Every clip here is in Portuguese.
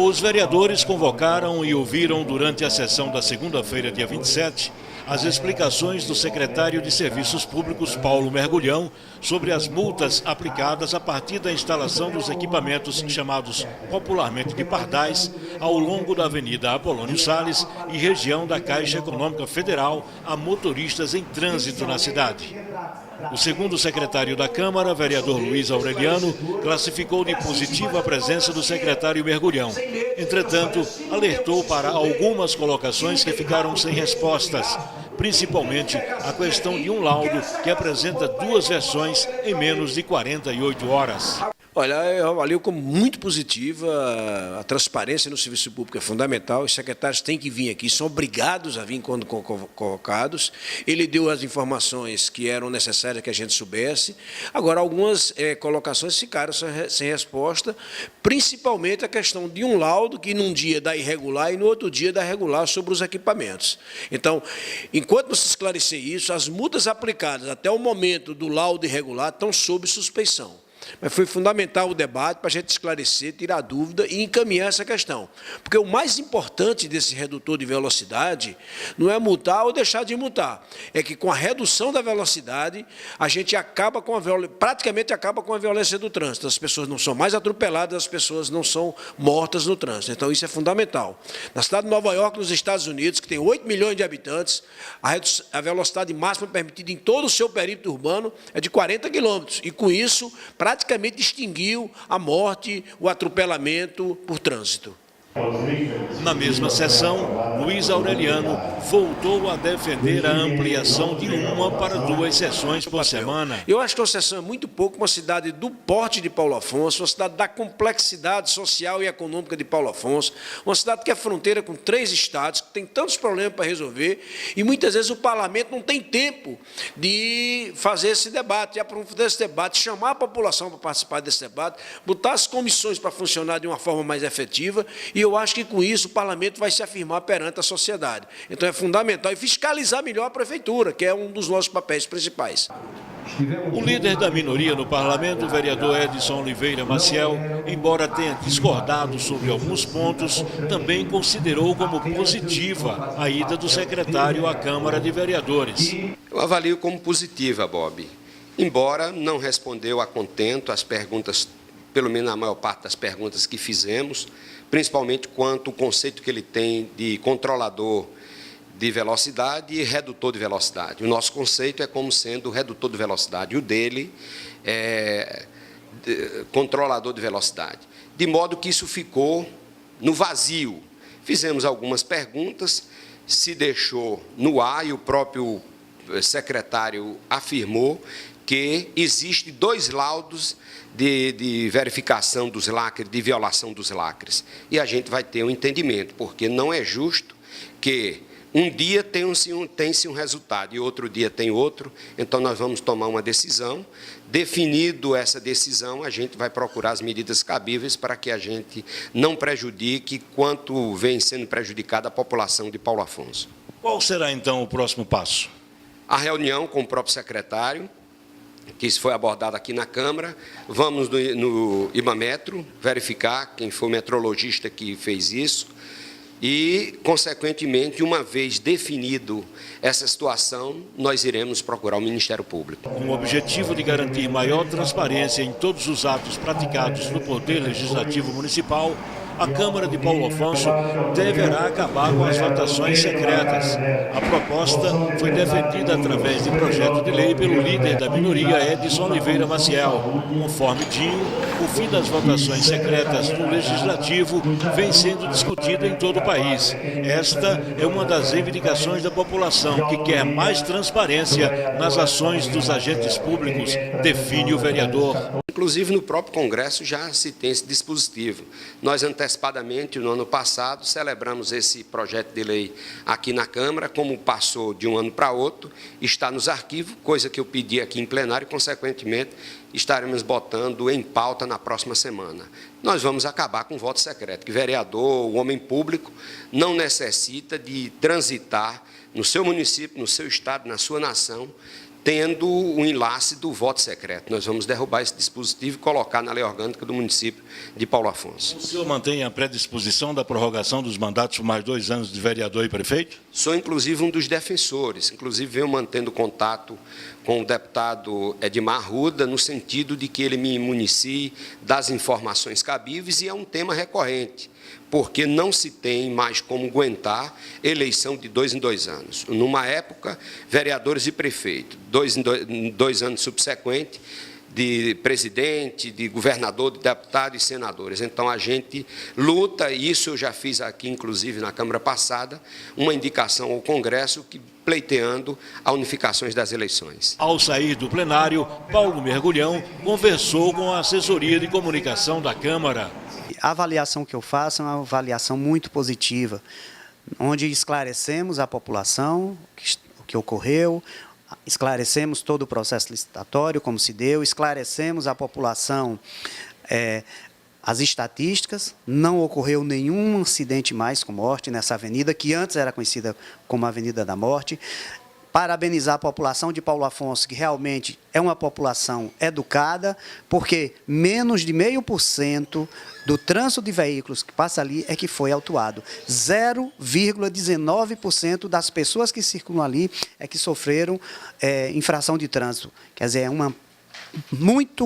Os vereadores convocaram e ouviram durante a sessão da segunda-feira, dia 27, as explicações do secretário de Serviços Públicos, Paulo Mergulhão, sobre as multas aplicadas a partir da instalação dos equipamentos chamados popularmente de pardais ao longo da Avenida Apolônio Salles e região da Caixa Econômica Federal a motoristas em trânsito na cidade. O segundo secretário da Câmara, vereador Luiz Aureliano, classificou de positiva a presença do secretário Mergulhão. Entretanto, alertou para algumas colocações que ficaram sem respostas, principalmente a questão de um laudo que apresenta duas versões em menos de 48 horas. Olha, eu avalio como muito positiva, a transparência no serviço público é fundamental, os secretários têm que vir aqui, são obrigados a vir quando convocados. Ele deu as informações que eram necessárias que a gente soubesse. Agora, algumas colocações ficaram sem resposta, principalmente a questão de um laudo que num dia dá irregular e no outro dia dá regular sobre os equipamentos. Então, enquanto não se esclarecer isso, as multas aplicadas até o momento do laudo irregular estão sob suspeição. Mas foi fundamental o debate para a gente esclarecer, tirar dúvida e encaminhar essa questão. Porque o mais importante desse redutor de velocidade não é multar ou deixar de multar. É que com a redução da velocidade, a gente acaba com praticamente acaba com a violência do trânsito. As pessoas não são mais atropeladas, as pessoas não são mortas no trânsito. Então, isso é fundamental. Na cidade de Nova York, nos Estados Unidos, que tem 8 milhões de habitantes, a velocidade máxima permitida em todo o seu perímetro urbano é de 40 quilômetros. E, com isso, praticamente extinguiu a morte, o atropelamento por trânsito. Na mesma sessão, Luiz Aureliano voltou a defender a ampliação de 1 para 2 sessões por semana. Eu acho que uma sessão é muito pouco, uma cidade do porte de Paulo Afonso, uma cidade da complexidade social e econômica de Paulo Afonso, uma cidade que é fronteira com 3 estados, que tem tantos problemas para resolver, e muitas vezes o parlamento não tem tempo de fazer esse debate, de aprofundar esse debate, chamar a população para participar desse debate, botar as comissões para funcionar de uma forma mais efetiva, e eu acho que, com isso, o parlamento vai se afirmar perante a sociedade. Então, é fundamental e fiscalizar melhor a prefeitura, que é um dos nossos papéis principais. O líder da minoria no parlamento, o vereador Edson Oliveira Maciel, embora tenha discordado sobre alguns pontos, também considerou como positiva a ida do secretário à Câmara de Vereadores. Eu avalio como positiva, Bob, embora não respondeu a contento as perguntas, pelo menos a maior parte das perguntas que fizemos, principalmente quanto ao conceito que ele tem de controlador de velocidade e redutor de velocidade. O nosso conceito é como sendo redutor de velocidade, e o dele é controlador de velocidade. De modo que isso ficou no vazio. Fizemos algumas perguntas, se deixou no ar, e o próprio secretário afirmou que existem 2 laudos de verificação dos lacres, de violação dos lacres. E a gente vai ter um entendimento, porque não é justo que um dia tem-se um resultado e outro dia tem outro. Então, nós vamos tomar uma decisão. Definido essa decisão, a gente vai procurar as medidas cabíveis para que a gente não prejudique quanto vem sendo prejudicada a população de Paulo Afonso. Qual será, então, o próximo passo? A reunião com o próprio secretário, que isso foi abordado aqui na Câmara. Vamos no Imametro verificar quem foi o metrologista que fez isso e, consequentemente, uma vez definido essa situação, nós iremos procurar o Ministério Público. Com o objetivo de garantir maior transparência em todos os atos praticados no Poder Legislativo Municipal, a Câmara de Paulo Afonso deverá acabar com as votações secretas. A proposta foi defendida através de projeto de lei pelo líder da minoria, Edson Oliveira Maciel. Conforme Dinho, o fim das votações secretas no Legislativo vem sendo discutido em todo o país. Esta é uma das reivindicações da população, que quer mais transparência nas ações dos agentes públicos, define o vereador. Inclusive, no próprio Congresso já se tem esse dispositivo. Nós, antecipadamente, no ano passado, celebramos esse projeto de lei aqui na Câmara, como passou de um ano para outro, está nos arquivos, coisa que eu pedi aqui em plenário, e, consequentemente, estaremos botando em pauta na próxima semana. Nós vamos acabar com o voto secreto, que vereador, o homem público, não necessita de transitar no seu município, no seu estado, na sua nação, tendo o enlace do voto secreto. Nós vamos derrubar esse dispositivo e colocar na lei orgânica do município de Paulo Afonso. O senhor mantém a predisposição da prorrogação dos mandatos por mais 2 anos de vereador e prefeito? Sou, inclusive, um dos defensores. Inclusive, venho mantendo contato com o deputado Edmar Arruda, no sentido de que ele me municie das informações cabíveis, e é um tema recorrente, porque não se tem mais como aguentar eleição de 2 em 2 anos. Numa época, vereadores e prefeito, 2 em 2 anos subsequentes, de presidente, de governador, de deputado e senadores. Então, a gente luta, e isso eu já fiz aqui, inclusive, na Câmara passada, uma indicação ao Congresso que pleiteando a unificação das eleições. Ao sair do plenário, Paulo Mergulhão conversou com a assessoria de comunicação da Câmara. A avaliação que eu faço é uma avaliação muito positiva, onde esclarecemos à população o que ocorreu, esclarecemos todo o processo licitatório, como se deu, esclarecemos à população as estatísticas, não ocorreu nenhum acidente mais com morte nessa avenida, que antes era conhecida como Avenida da Morte. Parabenizar a população de Paulo Afonso, que realmente é uma população educada, porque menos de 0,5% do trânsito de veículos que passa ali é que foi autuado. 0,19% das pessoas que circulam ali é que sofreram infração de trânsito. Quer dizer, é uma muito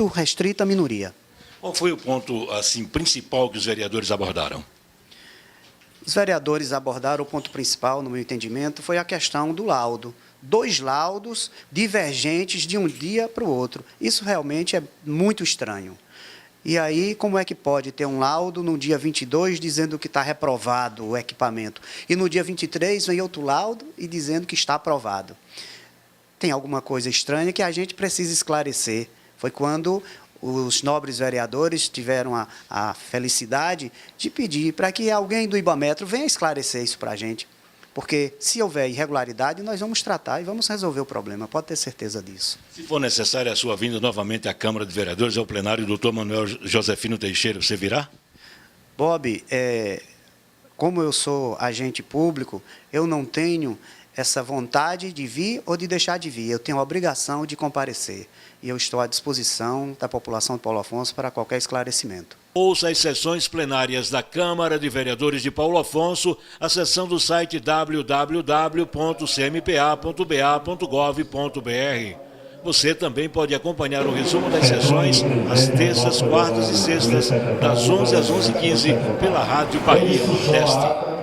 restrita minoria. Qual foi o ponto assim, principal que os vereadores abordaram? Os vereadores abordaram o ponto principal, no meu entendimento, foi a questão do laudo. 2 laudos divergentes de um dia para o outro. Isso realmente é muito estranho. E aí, como é que pode ter um laudo no dia 22 dizendo que está reprovado o equipamento, e no dia 23 vem outro laudo e dizendo que está aprovado? Tem alguma coisa estranha que a gente precisa esclarecer. Foi quando os nobres vereadores tiveram a felicidade de pedir para que alguém do Ibametro venha esclarecer isso para a gente. Porque, se houver irregularidade, nós vamos tratar e vamos resolver o problema, pode ter certeza disso. Se for necessária a sua vinda novamente à Câmara de Vereadores, ao plenário, doutor Manuel Josefino Teixeira, você virá? Bob, como eu sou agente público, eu não tenho essa vontade de vir ou de deixar de vir. Eu tenho a obrigação de comparecer. E eu estou à disposição da população de Paulo Afonso para qualquer esclarecimento. Ouça as sessões plenárias da Câmara de Vereadores de Paulo Afonso, acessando o site www.cmpa.ba.gov.br. Você também pode acompanhar o resumo das sessões às terças, quartas e sextas, das 11 às 11h15, pela Rádio Bahia Nordeste.